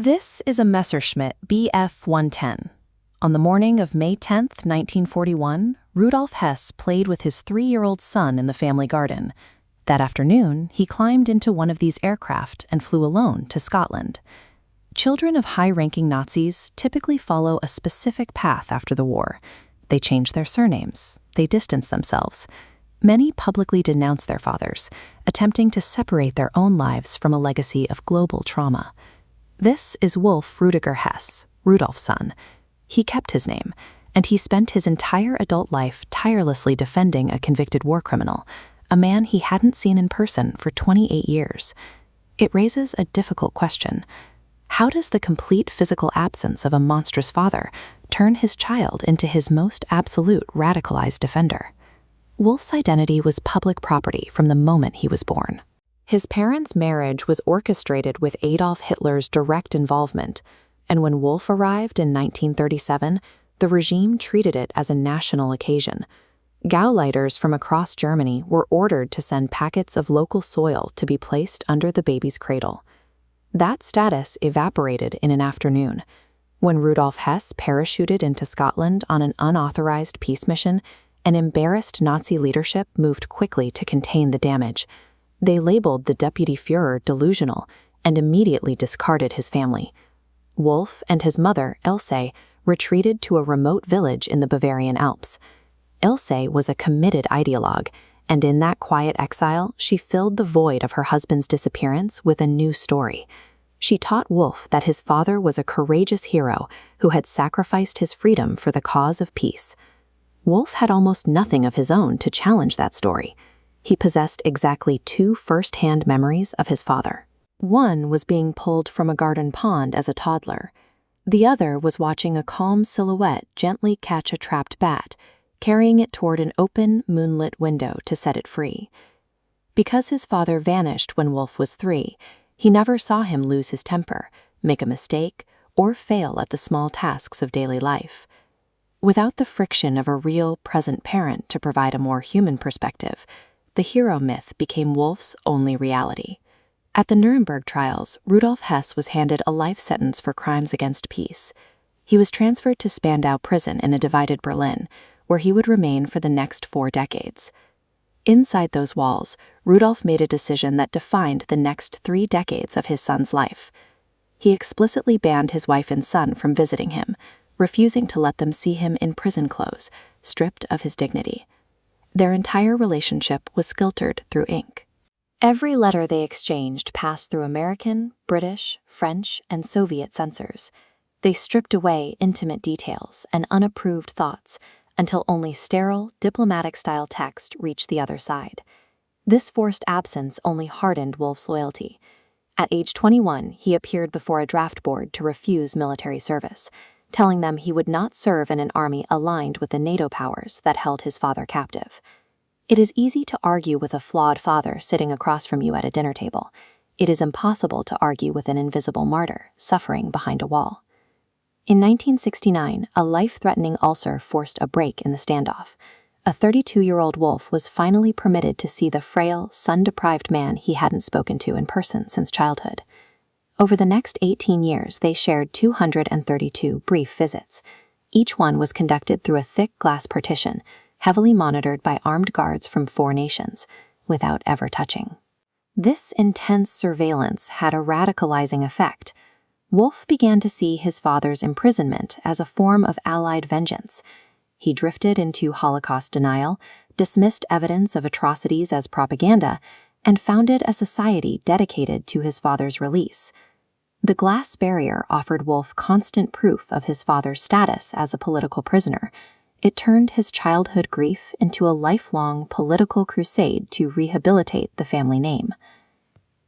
This is a Messerschmitt Bf 110. On the morning of May 10, 1941, Rudolf Hess played with his 3-year-old son in the family garden. That afternoon, he climbed into one of these aircraft and flew alone to Scotland. Children of high-ranking Nazis typically follow a specific path after the war. They change their surnames. They distance themselves. Many publicly denounce their fathers, attempting to separate their own lives from a legacy of global trauma. This is Wolf Rüdiger Hess, Rudolf's son. He kept his name, and he spent his entire adult life tirelessly defending a convicted war criminal, a man he hadn't seen in person for 28 years. It raises a difficult question. How does the complete physical absence of a monstrous father turn his child into his most absolute radicalized defender? Wolf's identity was public property from the moment he was born. His parents' marriage was orchestrated with Adolf Hitler's direct involvement, and when Wolf arrived in 1937, the regime treated it as a national occasion. Gauleiters from across Germany were ordered to send packets of local soil to be placed under the baby's cradle. That status evaporated in an afternoon. When Rudolf Hess parachuted into Scotland on an unauthorized peace mission, an embarrassed Nazi leadership moved quickly to contain the damage. They labeled the Deputy Führer delusional and immediately discarded his family. Wolf and his mother, Else, retreated to a remote village in the Bavarian Alps. Else was a committed ideologue, and in that quiet exile, she filled the void of her husband's disappearance with a new story. She taught Wolf that his father was a courageous hero who had sacrificed his freedom for the cause of peace. Wolf had almost nothing of his own to challenge that story. He possessed exactly 2 first-hand memories of his father. One was being pulled from a garden pond as a toddler. The other was watching a calm silhouette gently catch a trapped bat, carrying it toward an open, moonlit window to set it free. Because his father vanished when Wolf was 3, he never saw him lose his temper, make a mistake, or fail at the small tasks of daily life. Without the friction of a real, present parent to provide a more human perspective, the hero myth became Wolf's only reality. At the Nuremberg trials, Rudolf Hess was handed a life sentence for crimes against peace. He was transferred to Spandau Prison in a divided Berlin, where he would remain for the next 4 decades. Inside those walls, Rudolf made a decision that defined the next 3 decades of his son's life. He explicitly banned his wife and son from visiting him, refusing to let them see him in prison clothes, stripped of his dignity. Their entire relationship was filtered through ink. Every letter they exchanged passed through American, British, French, and Soviet censors. They stripped away intimate details and unapproved thoughts until only sterile, diplomatic-style text reached the other side. This forced absence only hardened Wolf's loyalty. At age 21, he appeared before a draft board to refuse military service, telling them he would not serve in an army aligned with the NATO powers that held his father captive. It is easy to argue with a flawed father sitting across from you at a dinner table. It is impossible to argue with an invisible martyr suffering behind a wall. In 1969, a life-threatening ulcer forced a break in the standoff. A 32-year-old Wolf was finally permitted to see the frail, sun-deprived man he hadn't spoken to in person since childhood. Over the next 18 years, they shared 232 brief visits. Each one was conducted through a thick glass partition, heavily monitored by armed guards from 4 nations, without ever touching. This intense surveillance had a radicalizing effect. Wolf began to see his father's imprisonment as a form of Allied vengeance. He drifted into Holocaust denial, dismissed evidence of atrocities as propaganda, and founded a society dedicated to his father's release. The glass barrier offered Wolf constant proof of his father's status as a political prisoner. It turned his childhood grief into a lifelong political crusade to rehabilitate the family name.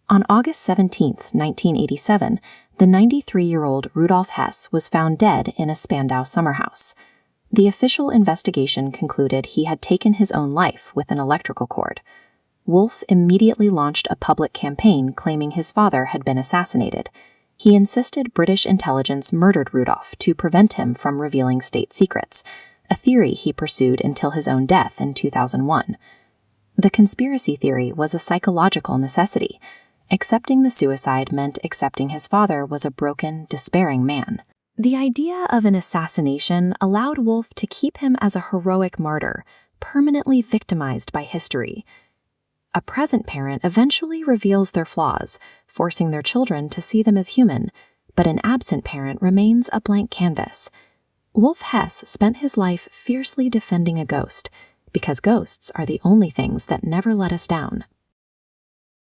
On August 17, 1987, the 93-year-old Rudolf Hess was found dead in a Spandau summer house. The official investigation concluded he had taken his own life with an electrical cord. Wolf immediately launched a public campaign claiming his father had been assassinated. He insisted British intelligence murdered Rudolf to prevent him from revealing state secrets, a theory he pursued until his own death in 2001. The conspiracy theory was a psychological necessity. Accepting the suicide meant accepting his father was a broken, despairing man. The idea of an assassination allowed Wolf to keep him as a heroic martyr, permanently victimized by history. A present parent eventually reveals their flaws, forcing their children to see them as human, but an absent parent remains a blank canvas. Wolf Hess spent his life fiercely defending a ghost, because ghosts are the only things that never let us down.